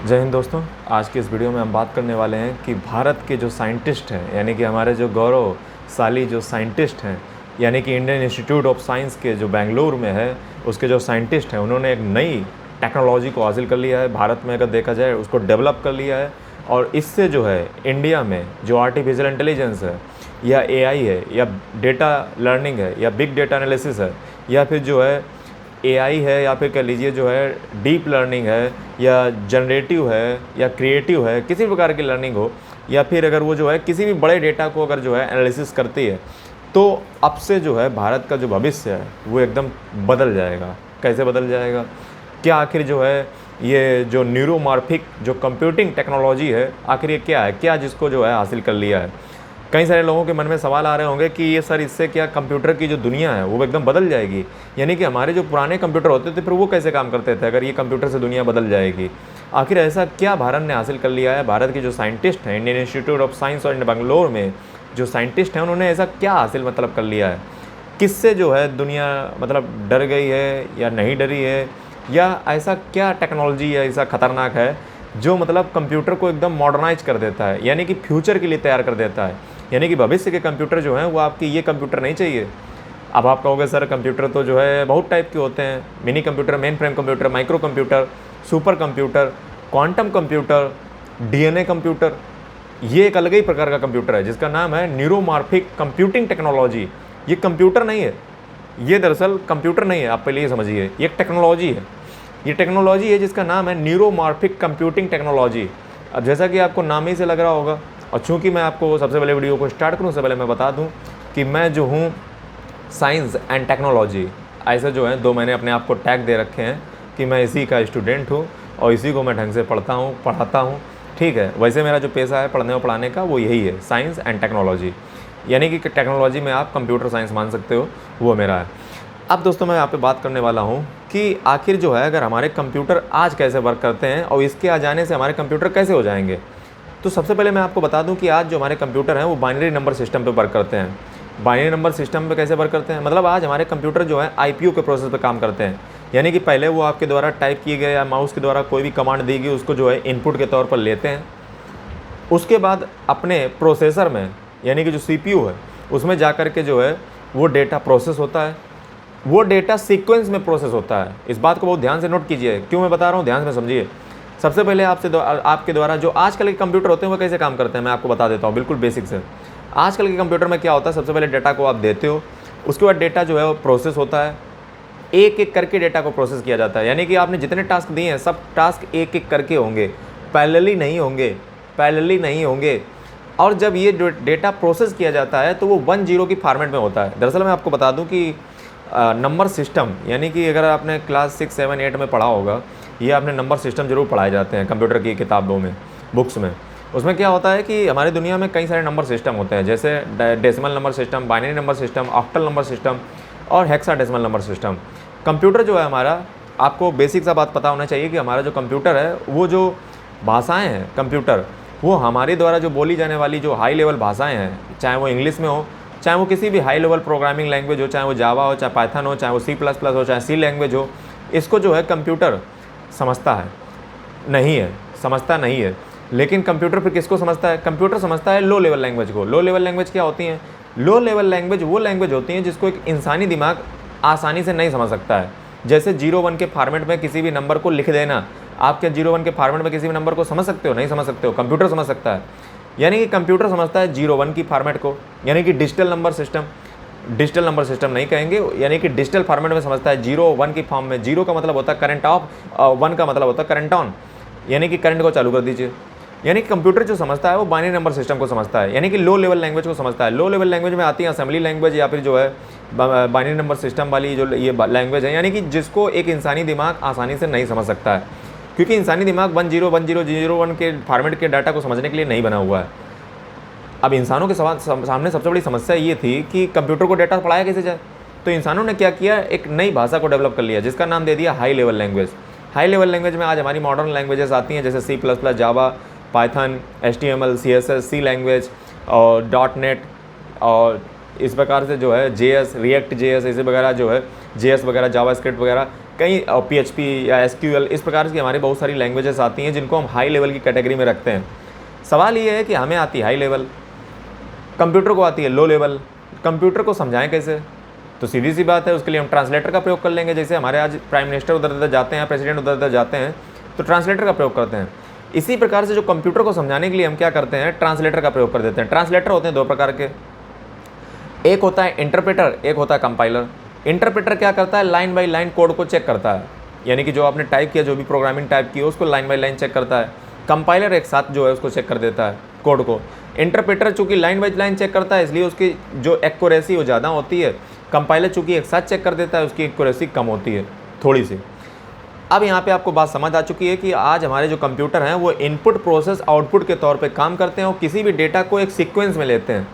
जय हिंद दोस्तों। आज की इस वीडियो में हम बात करने वाले हैं कि भारत के जो साइंटिस्ट हैं, यानी कि हमारे जो गौरवशाली जो साइंटिस्ट हैं, यानी कि इंडियन इंस्टीट्यूट ऑफ साइंस के जो बेंगलुरु में है, उसके जो साइंटिस्ट हैं उन्होंने एक नई टेक्नोलॉजी को हासिल कर लिया है। भारत में अगर देखा जाए उसको डेवलप कर लिया है, और इससे जो है इंडिया में जो आर्टिफिशियल इंटेलिजेंस है या एआई है या डेटा लर्निंग है या बिग डेटा एनालिसिस है या फिर जो है एआई है या फिर कह लीजिए जो है डीप लर्निंग है या जनरेटिव है या क्रिएटिव है, किसी प्रकार की लर्निंग हो, या फिर अगर वो जो है किसी भी बड़े डेटा को अगर जो है एनालिसिस करती है, तो अब से जो है भारत का जो भविष्य है वो एकदम बदल जाएगा। कैसे बदल जाएगा? क्या आखिर जो है ये जो न्यूरोमॉर्फिक जो कंप्यूटिंग टेक्नोलॉजी है, आखिर ये क्या है, क्या जिसको जो है हासिल कर लिया है? कई सारे लोगों के मन में सवाल आ रहे होंगे कि ये सर इससे क्या कंप्यूटर की जो दुनिया है वो एकदम बदल जाएगी, यानी कि हमारे जो पुराने कंप्यूटर होते थे फिर वो कैसे काम करते थे अगर ये कंप्यूटर से दुनिया बदल जाएगी? आखिर ऐसा क्या भारत ने हासिल कर लिया है? भारत के जो साइंटिस्ट हैं इंडियन इंस्टीट्यूट ऑफ साइंस और बेंगलोर में जो साइंटिस्ट हैं उन्होंने ऐसा क्या हासिल कर लिया है? किससे जो है दुनिया डर गई है या नहीं डरी है, या ऐसा क्या टेक्नोलॉजी है ऐसा ख़तरनाक है जो कंप्यूटर को एकदम मॉडर्नाइज कर देता है, यानी कि फ्यूचर के लिए तैयार कर देता है, यानी कि भविष्य के कंप्यूटर जो हैं वो आपकी ये कंप्यूटर नहीं चाहिए। अब आप कहोगे सर कंप्यूटर तो जो है बहुत टाइप के होते हैं, mini computer, main frame computer, micro computer, super computer, quantum computer, DNA computer. ये एक अलग ही प्रकार का कंप्यूटर है जिसका नाम है न्यूरोमॉर्फिक कंप्यूटिंग टेक्नोलॉजी। ये कंप्यूटर नहीं है, ये दरअसल कंप्यूटर नहीं है, आप पहले ये समझिए, ये एक टेक्नोलॉजी है। ये टेक्नोलॉजी है जिसका नाम है न्यूरोमॉर्फिक कंप्यूटिंग टेक्नोलॉजी। अब जैसा कि आपको नाम ही से लग रहा होगा, और चूँकि मैं आपको सबसे पहले वीडियो को स्टार्ट करूँ उससे पहले मैं बता दूँ कि मैं जो हूँ साइंस एंड टेक्नोलॉजी, ऐसे जो है 2 मैंने अपने आप को टैग दे रखे हैं कि मैं इसी का स्टूडेंट हूँ और इसी को मैं ढंग से पढ़ाता हूँ। ठीक है, वैसे मेरा जो पेशा है पढ़ने और पढ़ाने का वो यही है, साइंस एंड टेक्नोलॉजी, यानी कि टेक्नोलॉजी में आप कंप्यूटर साइंस मान सकते हो, वो मेरा है। अब दोस्तों मैं यहाँ पे बात करने वाला हूँ कि आखिर जो है अगर हमारे कंप्यूटर आज कैसे वर्क करते हैं और इसके आ जाने से हमारे कंप्यूटर कैसे हो जाएंगे। तो सबसे पहले मैं आपको बता दूं कि आज जो हमारे कंप्यूटर हैं वो बाइनरी नंबर सिस्टम पे वर्क करते हैं। बाइनरी नंबर सिस्टम पे कैसे वर्क करते हैं? आज हमारे कंप्यूटर जो है आईपीओ के प्रोसेस पे काम करते हैं, यानी कि पहले वो आपके द्वारा टाइप किए गए या माउस के द्वारा कोई भी कमांड दी गई उसको जो है इनपुट के तौर पर लेते हैं। उसके बाद अपने प्रोसेसर में, यानी कि जो सीपीयू है उसमें जा कर के जो है वो डेटा प्रोसेस होता है। वो डेटा सीक्वेंस में प्रोसेस होता है। इस बात को बहुत ध्यान से नोट कीजिए, क्यों मैं बता रहा हूँ, ध्यान से समझिए। सबसे पहले आपके द्वारा जो आजकल के कंप्यूटर होते हैं वो कैसे काम करते हैं मैं आपको बता देता हूँ, बिल्कुल बेसिक से। आजकल के कंप्यूटर में क्या होता है, सबसे पहले डेटा को आप देते हो, उसके बाद डेटा जो है वो प्रोसेस होता है, एक एक करके डेटा को प्रोसेस किया जाता है, यानी कि आपने जितने टास्क दिए हैं सब टास्क एक एक करके होंगे, पैरेलली नहीं होंगे। और जब ये डेटा प्रोसेस किया जाता है तो वो 1-0 की फॉर्मेट में होता है। दरअसल मैं आपको बता दूं कि नंबर सिस्टम, यानी कि अगर आपने क्लास 6, 7, 8 में पढ़ा होगा, ये आपने नंबर सिस्टम जरूर पढ़ाए जाते हैं कंप्यूटर की किताबों में, बुक्स में। उसमें क्या होता है कि हमारी दुनिया में कई सारे नंबर सिस्टम होते हैं, जैसे decimal number system, binary number system, octal number system और हेक्साडेसिमल नंबर सिस्टम। कंप्यूटर जो है हमारा, आपको बेसिक सा बात पता होना चाहिए कि हमारा जो कंप्यूटर है वो जो भाषाएँ हैं कंप्यूटर, वो हमारे द्वारा जो बोली जाने वाली जो हाई लेवल भाषाएँ हैं, चाहे वो इंग्लिश में हो, चाहे वो किसी भी हाई लेवल प्रोग्रामिंग लैंग्वेज हो, चाहे वो जावा हो, चाहे पाइथन हो, चाहे वो C++ हो, चाहे सी लैंग्वेज हो, इसको जो है कंप्यूटर समझता नहीं है। लेकिन कंप्यूटर फिर किसको समझता है? कंप्यूटर समझता है लो लेवल लैंग्वेज को। लो लेवल लैंग्वेज क्या होती हैं? लो लेवल लैंग्वेज वो लैंग्वेज होती हैं जिसको एक इंसानी दिमाग आसानी से नहीं समझ सकता है। जैसे 0-1 के फॉर्मेट में किसी भी नंबर को लिख देना, आप क्या 0-1 के फॉर्मेट में किसी भी नंबर को समझ सकते हो? नहीं समझ सकते हो, कंप्यूटर समझ सकता है। यानी कि कंप्यूटर समझता है 0-1 की फॉर्मेट को, यानी कि डिजिटल नंबर सिस्टम नहीं कहेंगे, यानी कि डिजिटल फॉर्मेट में समझता है 0-1 की फॉर्म में। 0 का मतलब होता है करंट ऑफ, 1 का मतलब होता है करंट ऑन, यानी कि करंट को चालू कर दीजिए। यानी कि कंप्यूटर जो समझता है वो बाइनरी नंबर सिस्टम को समझता है, यानी कि लो लेवल लैंग्वेज को समझता है। लो लेवल लैंग्वेज में आती है असेंबली लैंग्वेज या फिर जो है बाइनरी नंबर सिस्टम वाली जो ये लैंग्वेज है, यानी कि जिसको एक इंसानी दिमाग आसानी से नहीं समझ सकता है, क्योंकि इंसानी दिमाग 1-0-1-0-0-1 के फॉर्मेट के डाटा को समझने के लिए नहीं बना हुआ है। अब इंसानों के सामने सबसे बड़ी समस्या ये थी कि कंप्यूटर को डेटा पढ़ाया कैसे जाए, तो इंसानों ने क्या किया, एक नई भाषा को डेवलप कर लिया जिसका नाम दे दिया high level language. High level language में आज हमारी मॉडर्न लैंग्वेजेस आती हैं, जैसे C++, जावा, पाइथन, HTML, CSS, सी लैंग्वेज और .NET, और इस प्रकार से जो है JS, रिएक्ट JS, इसे वगैरह जो है JS वगैरह, जावास्क्रिप्ट वगैरह, कई PHP या SQL इस प्रकार की हमारी बहुत सारी लैंग्वेजेस आती हैं जिनको हम हाई लेवल की कैटेगरी में रखते हैं। सवाल ये है कि हमें आती है हाई लेवल, कंप्यूटर को आती है लो लेवल, कंप्यूटर को समझाएं कैसे? तो सीधी सी बात है, उसके लिए हम ट्रांसलेटर का प्रयोग कर लेंगे। जैसे हमारे आज प्राइम मिनिस्टर उधर उधर जाते हैं, प्रेसिडेंट उधर उधर जाते हैं, तो ट्रांसलेटर का प्रयोग करते हैं। इसी प्रकार से जो कंप्यूटर को समझाने के लिए हम क्या करते हैं, ट्रांसलेटर का प्रयोग कर देते हैं। ट्रांसलेटर होते हैं दो प्रकार के, एक होता है इंटरप्रेटर, एक होता है कंपाइलर। इंटरप्रेटर क्या करता है, लाइन बाई लाइन कोड को चेक करता है, यानी कि जो आपने टाइप किया, जो भी प्रोग्रामिंग टाइप की है उसको लाइन बाई लाइन चेक करता है। कंपाइलर एक साथ जो है उसको चेक कर देता है कोड को। इंटरप्रेटर चूंकि लाइन बाई लाइन चेक करता है इसलिए उसकी जो एक्यूरेसी वो ज़्यादा होती है। कंपाइलर चूंकि एक साथ चेक कर देता है उसकी एक्यूरेसी कम होती है थोड़ी सी। अब यहाँ पे आपको बात समझ आ चुकी है कि आज हमारे जो कंप्यूटर हैं वो इनपुट प्रोसेस आउटपुट के तौर पे काम करते हैं और किसी भी डेटा को एक सीक्वेंस में लेते हैं,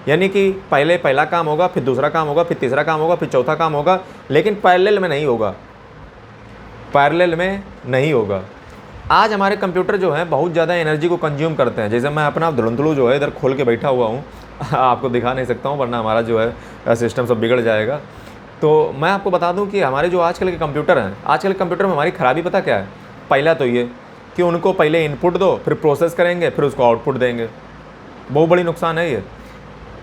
यानी कि पहले पहला काम होगा, फिर दूसरा काम होगा, फिर तीसरा काम होगा, फिर चौथा काम होगा, लेकिन पैरेलल में नहीं होगा, पैरेलल में नहीं होगा। आज हमारे कंप्यूटर जो है बहुत ज़्यादा एनर्जी को कंज्यूम करते हैं। जैसे मैं अपना धुलंधुलू जो है इधर खोल के बैठा हुआ हूँ आपको दिखा नहीं सकता हूँ वरना हमारा जो है सिस्टम सब बिगड़ जाएगा। तो मैं आपको बता दूं कि हमारे जो आजकल के कंप्यूटर हैं, आजकल के कंप्यूटर में हमारी ख़राबी पता क्या है? पहला तो ये कि उनको पहले इनपुट दो, फिर प्रोसेस करेंगे, फिर उसको आउटपुट देंगे। बहुत बड़ी नुकसान है ये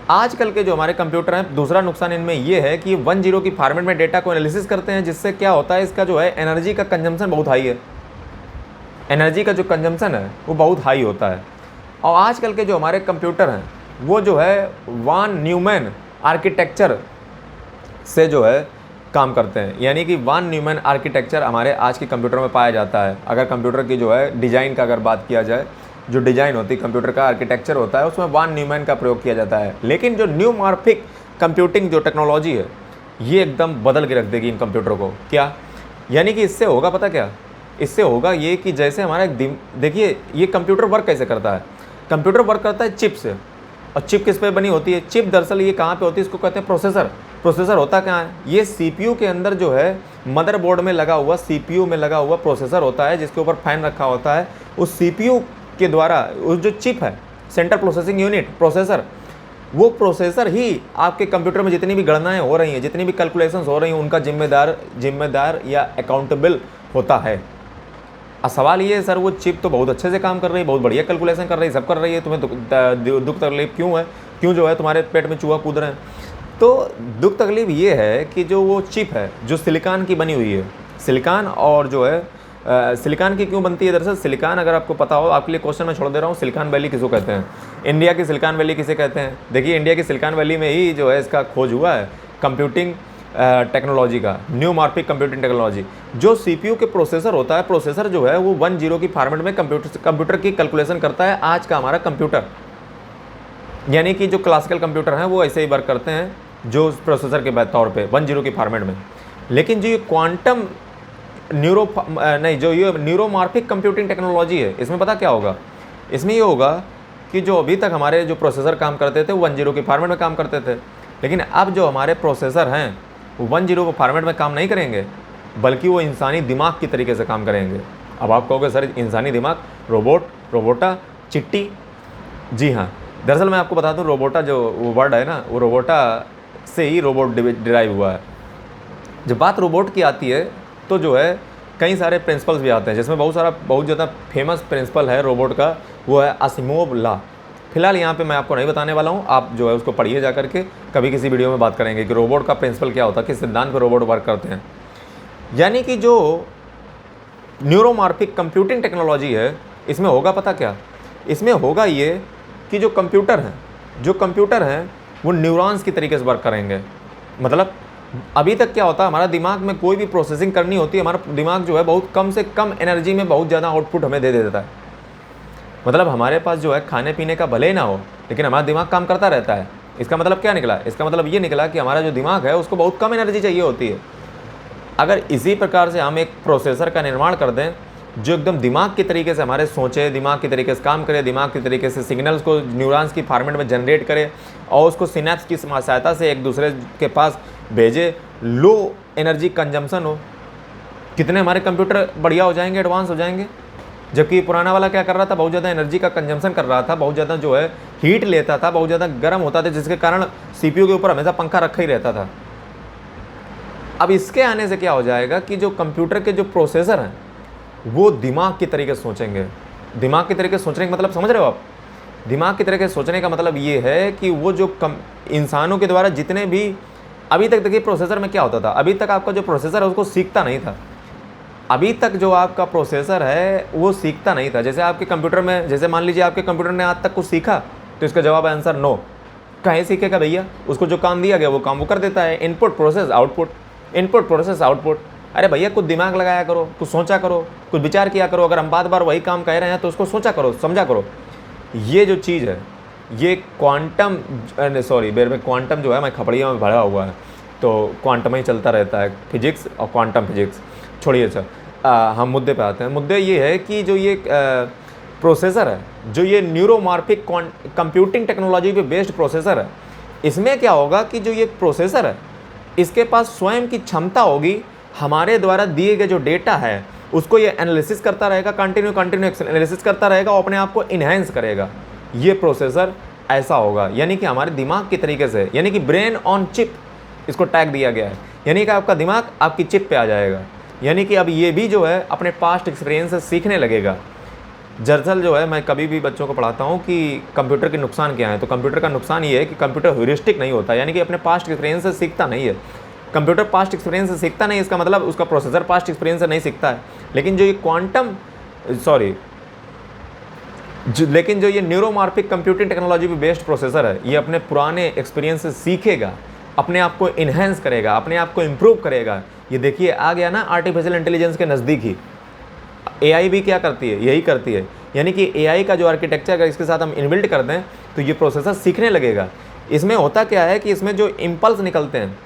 आजकल के जो हमारे कंप्यूटर हैं। दूसरा नुकसान इनमें ये है कि 1-0 की फॉर्मेट में डेटा को एनालिसिस करते हैं, जिससे क्या होता है, इसका जो है एनर्जी का कंजम्पशन बहुत हाई है। एनर्जी का जो कंजम्पशन है वो बहुत हाई होता है। और आजकल के जो हमारे कंप्यूटर हैं वो जो है वान न्यूमैन आर्किटेक्चर से जो है काम करते हैं, यानी कि वान न्यूमैन आर्किटेक्चर हमारे आज के कंप्यूटर में पाया जाता है। अगर कंप्यूटर की जो है डिज़ाइन का अगर बात किया जाए, जो डिज़ाइन होती है कंप्यूटर का आर्किटेक्चर होता है उसमें वान न्यूमैन का प्रयोग किया जाता है। लेकिन जो न्यूमॉर्फिक कंप्यूटिंग जो टेक्नोलॉजी है ये एकदम बदल के रख देगी इन कंप्यूटर को। क्या? यानी कि इससे होगा पता क्या? इससे होगा ये कि जैसे हमारा देखिए ये कंप्यूटर वर्क कैसे करता है। कंप्यूटर वर्क करता है चिप से, और चिप किस पे बनी होती है? चिप दरअसल ये कहाँ पे होती है, इसको कहते हैं प्रोसेसर। प्रोसेसर होता कहाँ है? ये CPU के अंदर जो है मदरबोर्ड में लगा हुआ, CPU में लगा हुआ प्रोसेसर होता है जिसके ऊपर फैन रखा होता है। उस CPU के द्वारा उस जो चिप है, सेंट्रल प्रोसेसिंग यूनिट, प्रोसेसर, वो प्रोसेसर ही आपके कंप्यूटर में जितनी भी गणनाएँ हो रही हैं, जितनी भी कैलकुलेशंस हो रही हैं, उनका जिम्मेदार या अकाउंटेबल होता है। अब सवाल ये है सर, वो चिप तो बहुत अच्छे से काम कर रही है, बहुत बढ़िया कैलकुलेशन कर रही है, सब कर रही है, तुम्हें दुख तकलीफ क्यों है? क्यों जो है तुम्हारे पेट में चूहा कूद रहे हैं? तो दुख तकलीफ ये है कि जो वो चिप है जो सिलिकॉन की बनी हुई है, सिलिकॉन और जो है सिलिकॉन की क्यों बनती है? दरअसल सिलिकॉन, अगर आपको पता हो, आपके लिए क्वेश्चन मैं छोड़ दे रहा हूँ, सिलिकॉन वैली किसको कहते हैं? इंडिया की सिलिकॉन वैली किसे कहते हैं? देखिए इंडिया की सिलिकॉन वैली में ही जो है इसका खोज हुआ है कंप्यूटिंग टेक्नोलॉजी का, न्यूमॉर्फिक कंप्यूटिंग टेक्नोलॉजी। जो CPU के प्रोसेसर होता है, प्रोसेसर जो है वो 1-0 की फॉर्मेट में कंप्यूटर की कैलकुलेशन करता है। आज का हमारा कंप्यूटर, यानी कि जो क्लासिकल कंप्यूटर हैं वो ऐसे ही वर्क करते हैं जो प्रोसेसर के तौर पे 1-0 की फॉर्मेट में। लेकिन जो ये क्वांटम जो ये न्यूरोमॉर्फिक कंप्यूटिंग टेक्नोलॉजी है, इसमें पता क्या होगा? इसमें ये होगा कि जो अभी तक हमारे जो प्रोसेसर काम करते थे वो 1-0 की फॉर्मेट में काम करते थे, लेकिन अब जो हमारे प्रोसेसर हैं वो 1-0 के फॉर्मेट में काम नहीं करेंगे, बल्कि वो इंसानी दिमाग की तरीके से काम करेंगे। अब आप कहोगे सर इंसानी दिमाग, रोबोटा, चिट्टी? जी हाँ, दरअसल मैं आपको बता दूं, रोबोटा जो वो वर्ड है ना, वो रोबोटा से ही रोबोट डिराइव हुआ है। जब बात रोबोट की आती है तो जो है कई सारे प्रिंसिपल्स भी आते हैं, जिसमें बहुत ज़्यादा फेमस प्रिंसिपल है रोबोट का, वो है असिमोव लॉ। फिलहाल यहाँ पे मैं आपको नहीं बताने वाला हूँ, आप जो है उसको पढ़िए जा करके, कभी किसी वीडियो में बात करेंगे कि रोबोट का प्रिंसिपल क्या होता है, किस सिद्धांत पर रोबोट वर्क करते हैं। यानी कि जो न्यूरोमॉर्फिक कंप्यूटिंग टेक्नोलॉजी है, इसमें होगा पता क्या? इसमें होगा ये कि जो कंप्यूटर हैं वो न्यूरॉन्स की तरीके से वर्क करेंगे। मतलब अभी तक क्या होता है, हमारा दिमाग में कोई भी प्रोसेसिंग करनी होती है, हमारा दिमाग जो है बहुत कम से कम एनर्जी में बहुत ज़्यादा आउटपुट हमें दे देता है। मतलब हमारे पास जो है खाने पीने का भले ही ना हो, लेकिन हमारा दिमाग काम करता रहता है। इसका मतलब क्या निकला? इसका मतलब ये निकला कि हमारा जो दिमाग है उसको बहुत कम एनर्जी चाहिए होती है। अगर इसी प्रकार से हम एक प्रोसेसर का निर्माण कर दें जो एकदम दिमाग की तरीके से हमारे सोचे, दिमाग की तरीके से काम करे, दिमाग की तरीके से सिग्नल्स को न्यूरॉन्स की फॉर्मेट में जनरेट करे और उसको सिनेप्स की सहायता से एक दूसरे के पास भेजे, लो एनर्जी कंजम्पशन हो, कितने हमारे कंप्यूटर बढ़िया हो जाएंगे, एडवांस हो जाएंगे। जबकि पुराना वाला क्या कर रहा था, बहुत ज़्यादा एनर्जी का कंजम्पशन कर रहा था, बहुत ज़्यादा जो है हीट लेता था, बहुत ज़्यादा गर्म होता था, जिसके कारण CPU के ऊपर हमेशा पंखा रखा ही रहता था। अब इसके आने से क्या हो जाएगा कि जो कंप्यूटर के जो प्रोसेसर हैं वो दिमाग की तरीके से सोचेंगे। दिमाग की तरीके से सोचने का मतलब समझ रहे हो आप? दिमाग की तरीके से सोचने का मतलब ये है कि वो जो इंसानों के द्वारा जितने भी अभी तक, देखिए प्रोसेसर में क्या होता था, अभी तक आपका जो प्रोसेसर है उसको सीखता नहीं था। अभी तक जो आपका प्रोसेसर है वो सीखता नहीं था। जैसे आपके कंप्यूटर में, जैसे मान लीजिए आपके कंप्यूटर ने आज तक कुछ सीखा, तो इसका जवाब है आंसर नो। कहीं सीखेगा भैया? उसको जो काम दिया गया वो काम वो कर देता है। Input process output, input process output. अरे भैया कुछ दिमाग लगाया करो, कुछ सोचा करो, कुछ विचार किया करो। अगर हम बार बार वही काम कह रहे हैं तो उसको सोचा करो, समझा करो। ये जो चीज़ है ये क्वांटम, सॉरी बेर में क्वांटम जो है मैं खपड़िया में भरा हुआ है, तो क्वांटम ही चलता रहता है, फिजिक्स और क्वांटम फिजिक्स। छोड़िए अच्छा, हम मुद्दे पे आते हैं। मुद्दे ये है कि जो ये प्रोसेसर है, जो ये न्यूरोमॉर्फिक कंप्यूटिंग टेक्नोलॉजी पे बेस्ड प्रोसेसर है, इसमें क्या होगा कि जो ये प्रोसेसर है इसके पास स्वयं की क्षमता होगी हमारे द्वारा दिए गए जो डेटा है उसको ये एनालिसिस करता रहेगा, कंटिन्यू एनालिसिस करता रहेगा और अपने आप को इन्हेंस करेगा। ये प्रोसेसर ऐसा होगा, यानी कि हमारे दिमाग की तरीके से, यानी कि ब्रेन ऑन चिप इसको टैग दिया गया है। यानी कि आपका दिमाग आपकी चिप पे आ जाएगा। यानी कि अब ये भी जो है अपने पास्ट एक्सपीरियंस से सीखने लगेगा। दरअसल जो है मैं कभी भी बच्चों को पढ़ाता हूँ कि कंप्यूटर के नुकसान क्या है, तो कंप्यूटर का नुकसान ये है कि कंप्यूटर ह्यूरिस्टिक नहीं होता, यानी कि अपने पास्ट एक्सपीरियंस से सीखता नहीं है। कंप्यूटर पास्ट एक्सपीरियंस से सीखता नहीं, इसका मतलब उसका प्रोसेसर पास्ट एक्सपीरियंस से नहीं सीखता है। लेकिन जो ये न्यूरोमॉर्फिक कंप्यूटिंग टेक्नोलॉजी पे बेस्ड प्रोसेसर है, ये अपने पुराने एक्सपीरियंस से सीखेगा, अपने आप को इन्हेंस करेगा, अपने आप को इम्प्रूव करेगा। ये देखिए आ गया ना आर्टिफिशियल इंटेलिजेंस के नज़दीक ही। एआई भी क्या करती है, यही करती है। यानी कि एआई का जो आर्किटेक्चर अगर इसके साथ हम इनबिल्ट कर दें तो ये प्रोसेसर सीखने लगेगा। इसमें होता क्या है कि इसमें जो इम्पल्स निकलते हैं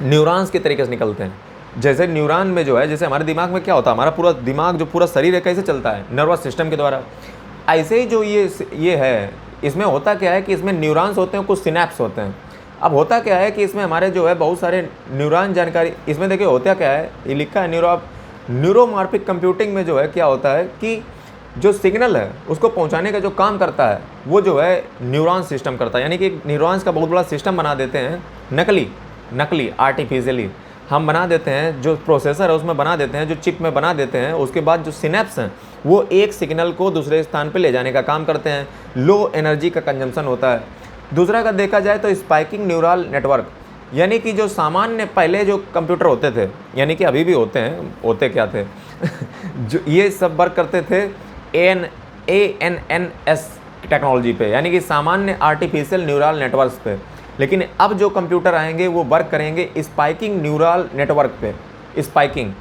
न्यूरॉन्स के तरीके से निकलते हैं। जैसे न्यूरॉन में जो है, जैसे हमारे दिमाग में क्या होता है, हमारा पूरा दिमाग जो पूरा शरीर है कैसे चलता है, नर्वस सिस्टम के द्वारा। ऐसे ही जो ये है, इसमें होता क्या है कि इसमें न्यूरॉन्स होते हैं, कुछ सिनेप्स होते हैं। अब होता क्या है कि इसमें हमारे जो है बहुत सारे न्यूरॉन जानकारी, इसमें देखिए होता क्या है, ये लिखा है न्यूरोमॉर्फिक कंप्यूटिंग में जो है क्या होता है कि जो सिग्नल है उसको पहुंचाने का जो काम करता है वो जो है न्यूरॉन सिस्टम करता है। यानी कि न्यूरॉन्स का बहुत बड़ा सिस्टम बना देते हैं, नकली आर्टिफिशियली हम बना देते हैं। जो प्रोसेसर है उसमें बना देते हैं, जो चिप में बना देते हैं। उसके बाद जो सिनेप्स हैं वो एक सिग्नल को दूसरे स्थान पर ले जाने का काम करते हैं। लो एनर्जी का कंजम्पशन होता है। दूसरा का देखा जाए तो स्पाइकिंग न्यूरल नेटवर्क, यानी कि जो सामान्य पहले जो कंप्यूटर होते थे, यानी कि अभी भी होते हैं, होते क्या थे जो ये सब वर्क करते थे ANNS टेक्नोलॉजी पे, यानी कि सामान्य आर्टिफिशियल न्यूरल नेटवर्क्स पे। लेकिन अब जो कंप्यूटर आएंगे वो वर्क करेंगे स्पाइकिंग न्यूरल नेटवर्क पे। स्पाइकिंग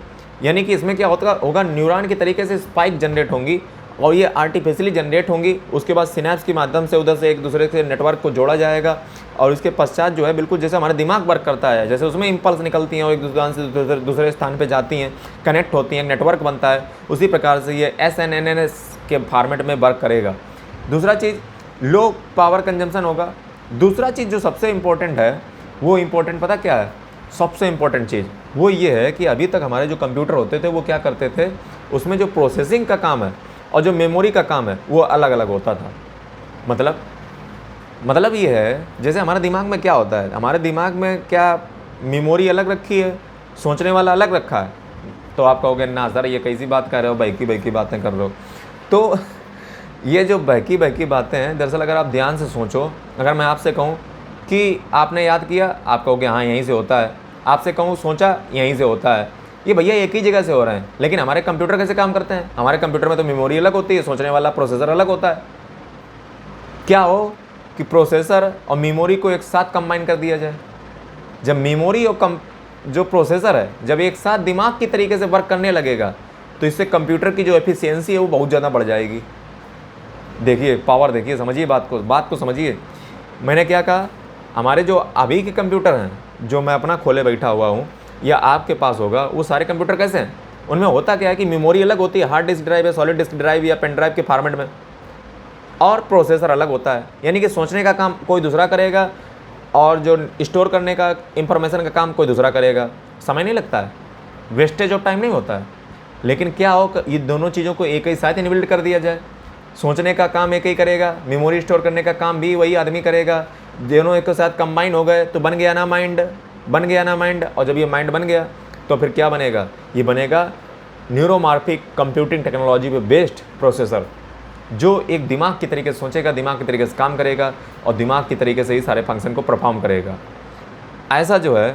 यानी कि इसमें क्या होगा, न्यूरॉन के तरीके से स्पाइक जनरेट होंगी और ये आर्टिफिशियली जनरेट होंगी। उसके बाद सिनेप्स के माध्यम से उधर से एक दूसरे के नेटवर्क को जोड़ा जाएगा और इसके पश्चात जो है बिल्कुल जैसे हमारा दिमाग वर्क करता है, जैसे उसमें इम्पल्स निकलती हैं और एक दूसरे से दूसरे स्थान पे जाती हैं, कनेक्ट होती हैं, नेटवर्क बनता है, उसी प्रकार से ये SNNS के फॉर्मेट में वर्क करेगा। दूसरा चीज़ लो पावर कंजम्पशन होगा। दूसरा चीज़ जो सबसे इम्पोर्टेंट है, वो इम्पोर्टेंट पता क्या है, सबसे इम्पोर्टेंट चीज़ वो ये है कि अभी तक हमारे जो कंप्यूटर होते थे वो क्या करते थे, उसमें जो प्रोसेसिंग का काम है और जो मेमोरी का काम है वो अलग अलग होता था। मतलब ये है, जैसे हमारे दिमाग में क्या होता है, हमारे दिमाग में क्या मेमोरी अलग रखी है, सोचने वाला अलग रखा है। तो आप कहोगे ना सर ये कैसी बात कर रहे हो, बहकी बातें कर रहे हो। तो ये जो बहकी बातें हैं, दरअसल अगर आप ध्यान से सोचो, अगर मैं आपसे कहूँ कि आपने याद किया, आप कहोगे हाँ यहीं से होता है। आपसे कहूँ सोचा, यहीं से होता है। ये भैया एक ही जगह से हो रहे हैं। लेकिन हमारे कंप्यूटर कैसे काम करते हैं, हमारे कंप्यूटर में तो मेमोरी अलग होती है, सोचने वाला प्रोसेसर अलग होता है। क्या हो कि प्रोसेसर और मेमोरी को एक साथ कंबाइन कर दिया जाए। जब मेमोरी और जो प्रोसेसर है जब एक साथ दिमाग की तरीके से वर्क करने लगेगा तो इससे कंप्यूटर की जो एफिशिएंसी है वो बहुत ज़्यादा बढ़ जाएगी। देखिए पावर, देखिए समझिए बात को समझिए। मैंने क्या कहा, हमारे जो अभी के कंप्यूटर हैं जो मैं अपना खोले बैठा हुआ हूँ या आपके पास होगा, वो सारे कंप्यूटर कैसे हैं, उनमें होता क्या है कि मेमोरी अलग होती है, हार्ड डिस्क ड्राइव या सॉलिड डिस्क ड्राइव या पेन ड्राइव के फॉर्मेट में, और प्रोसेसर अलग होता है। यानी कि सोचने का काम कोई दूसरा करेगा और जो स्टोर करने का इंफॉर्मेशन का काम कोई दूसरा करेगा। समय नहीं लगता है, वेस्टेज ऑफ टाइम नहीं होता है। लेकिन क्या हो, ये दोनों चीज़ों को एक ही साथ इनबिल्ड कर दिया जाए। सोचने का काम एक ही करेगा, मेमोरी स्टोर करने का काम भी वही आदमी करेगा, दोनों एक साथ कंबाइन हो गए तो बन गया ना माइंड। बन गया ना माइंड, और जब ये माइंड बन गया तो फिर क्या बनेगा, ये बनेगा न्यूरोमॉर्फिक कंप्यूटिंग टेक्नोलॉजी पे बेस्ड प्रोसेसर, जो एक दिमाग की तरीके से सोचेगा, दिमाग की तरीके से काम करेगा और दिमाग की तरीके से ही सारे फंक्शन को परफॉर्म करेगा। ऐसा जो है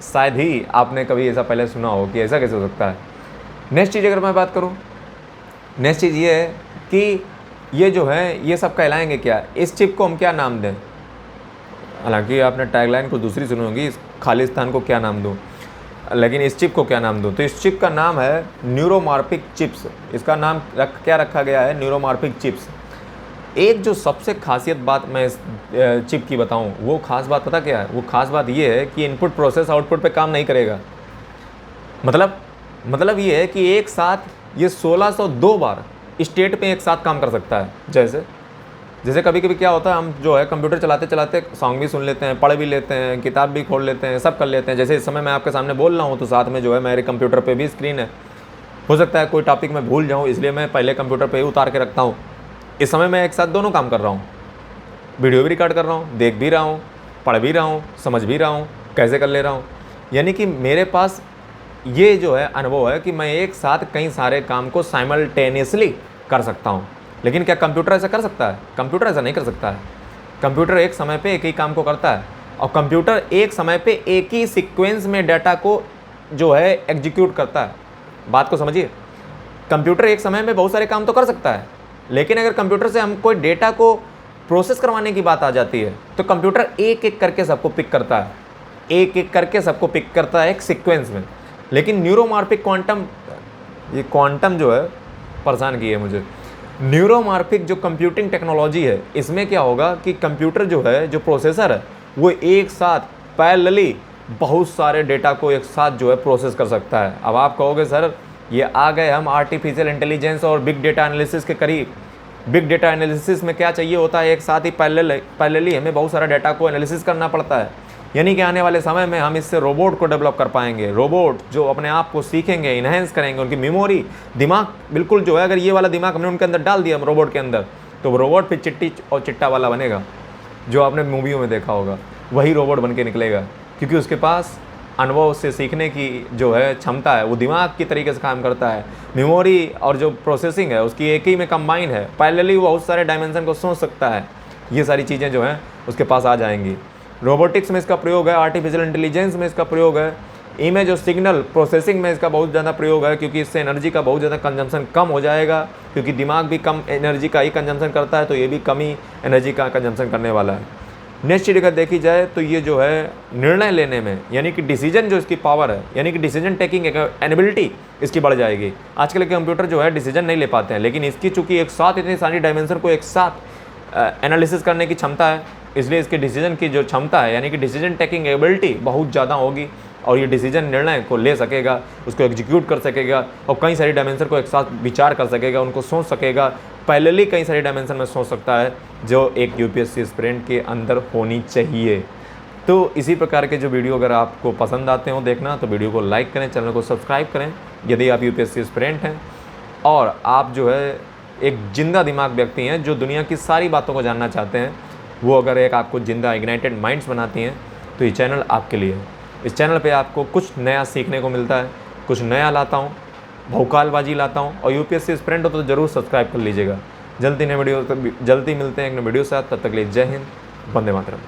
शायद ही आपने कभी ऐसा पहले सुना हो कि ऐसा कैसे हो सकता है। नेक्स्ट चीज़ अगर मैं बात करूँ, नेक्स्ट चीज़ ये है कि ये जो है ये सब कहलाएंगे क्या, इस चिप को हम क्या नाम दें। हालांकि आपने टैगलाइन को दूसरी सुनी होगी, इस खालिस्तान को क्या नाम दूँ, लेकिन इस चिप को क्या नाम दूँ। तो इस चिप का नाम है न्यूरोमॉर्फिक चिप्स। इसका नाम क्या रखा गया है, न्यूरोमॉर्फिक चिप्स। एक जो सबसे खासियत बात मैं इस चिप की बताऊं, वो खास बात पता क्या है, वो खास बात ये है कि इनपुट प्रोसेस आउटपुट पे काम नहीं करेगा। मतलब ये है कि एक साथ ये 1602 बार स्टेट पे एक साथ काम कर सकता है। जैसे कभी कभी क्या होता है, हम जो है कंप्यूटर चलाते चलाते सॉन्ग भी सुन लेते हैं, पढ़ भी लेते हैं, किताब भी खोल लेते हैं, सब कर लेते हैं। जैसे इस समय मैं आपके सामने बोल रहा हूँ तो साथ में जो है मेरे कंप्यूटर पे भी स्क्रीन है। हो सकता है कोई टॉपिक मैं भूल जाऊँ, इसलिए मैं पहले कंप्यूटर पे ही उतार के रखता हूँ। इस समय मैं एक साथ दोनों काम कर रहा हूँ, वीडियो भी रिकॉर्ड कर रहा हूँ, देख भी रहा हूँ, पढ़ भी रहा हूँ, समझ भी रहा हूँ, कैसे कर ले रहा हूँ। यानी कि मेरे पास ये जो है अनुभव है कि मैं एक साथ कई सारे काम को साइमल्टेनियसली कर सकता हूँ। लेकिन क्या कंप्यूटर ऐसा कर सकता है? कंप्यूटर ऐसा नहीं कर सकता है। कंप्यूटर एक समय पे एक ही काम को करता है, और कंप्यूटर एक समय पे एक ही सीक्वेंस में डाटा को जो है एग्जीक्यूट करता है। बात को समझिए, कंप्यूटर एक समय में बहुत सारे काम तो कर सकता है, लेकिन अगर कंप्यूटर से हम कोई डेटा को प्रोसेस करवाने की बात आ जाती है तो कंप्यूटर एक एक करके सबको पिक करता है, एक एक करके सबको पिक करता है एक सीक्वेंस में। लेकिन न्यूरोमॉर्फिक क्वांटम, ये क्वांटम जो है परेशान की है मुझे। न्यूरोमॉर्फिक जो कंप्यूटिंग टेक्नोलॉजी है, इसमें क्या होगा कि कंप्यूटर जो है, जो प्रोसेसर है, वो एक साथ पैरेलली बहुत सारे डेटा को एक साथ जो है प्रोसेस कर सकता है। अब आप कहोगे सर ये आ गए हम आर्टिफिशियल इंटेलिजेंस और बिग डेटा एनालिसिस के करीब। बिग डेटा एनालिसिस में क्या चाहिए होता है, एक साथ ही पैरेलली हमें बहुत सारा डेटा को एनालिसिस करना पड़ता है। यानी कि आने वाले समय में हम इससे रोबोट को डेवलप कर पाएंगे, रोबोट जो अपने आप को सीखेंगे, इन्हेंस करेंगे, उनकी मेमोरी, दिमाग बिल्कुल जो है, अगर ये वाला दिमाग हमने उनके अंदर डाल दिया हम रोबोट के अंदर, तो वो रोबोट फिर चिट्टी और चिट्टा वाला बनेगा, जो आपने मूवियों में देखा होगा, वही रोबोट बन के निकलेगा। क्योंकि उसके पास अनुभव से सीखने की जो है क्षमता है, वो दिमाग की तरीके से काम करता है। मेमोरी और जो प्रोसेसिंग है उसकी एक ही में कंबाइन है, पैरेलली वो बहुत सारे डायमेंशन को सोच सकता है। ये सारी चीज़ें जो हैं उसके पास आ जाएंगी। रोबोटिक्स में इसका प्रयोग है, आर्टिफिशियल इंटेलिजेंस में इसका प्रयोग है, इमेज और सिग्नल प्रोसेसिंग में इसका बहुत ज़्यादा प्रयोग है, क्योंकि इससे एनर्जी का बहुत ज़्यादा कंजम्पशन कम हो जाएगा। क्योंकि दिमाग भी कम एनर्जी का ही कंजम्पशन करता है, तो ये भी कम ही एनर्जी का कंजम्पशन करने वाला है। नेक्स्ट चीज़ अगर देखी जाए तो ये जो है निर्णय लेने में, यानी कि डिसीजन जो इसकी पावर है, यानी कि डिसीजन टेकिंग एबिलिटी इसकी बढ़ जाएगी। आजकल के कंप्यूटर जो है डिसीजन नहीं ले पाते हैं, लेकिन इसकी चूँकि एक साथ इतनी सारी डायमेंशन को एक साथ एनालिसिस करने की क्षमता है, इसलिए इसके डिसीजन की जो क्षमता है, यानी कि डिसीजन टेकिंग एबिलिटी बहुत ज़्यादा होगी, और ये डिसीजन निर्णय को ले सकेगा, उसको एग्जीक्यूट कर सकेगा, और कई सारी डायमेंशन को एक साथ विचार कर सकेगा, उनको सोच सकेगा, पैरेलली कई सारी डायमेंशन में सोच सकता है, जो एक यूपीएससी एस्पिरेंट के अंदर होनी चाहिए। तो इसी प्रकार के जो वीडियो अगर आपको पसंद आते हो देखना, तो वीडियो को लाइक करें, चैनल को सब्सक्राइब करें यदि आप यूपीएससी एस्पिरेंट हैं, और आप जो है एक जिंदा दिमाग व्यक्ति हैं जो दुनिया की सारी बातों को जानना चाहते हैं, वो अगर एक आपको जिंदा इग्नाइटेड माइंड्स बनाती हैं, तो ये चैनल आपके लिए है। इस चैनल पे आपको कुछ नया सीखने को मिलता है, कुछ नया लाता हूँ, भौकालबाजी लाता हूँ, और यूपीएससी एस्पिरेंट हो तो ज़रूर सब्सक्राइब कर लीजिएगा। जल्दी मिलते हैं एक नए वीडियो के साथ, तब तक के लिए जय हिंद, वंदे मातरम।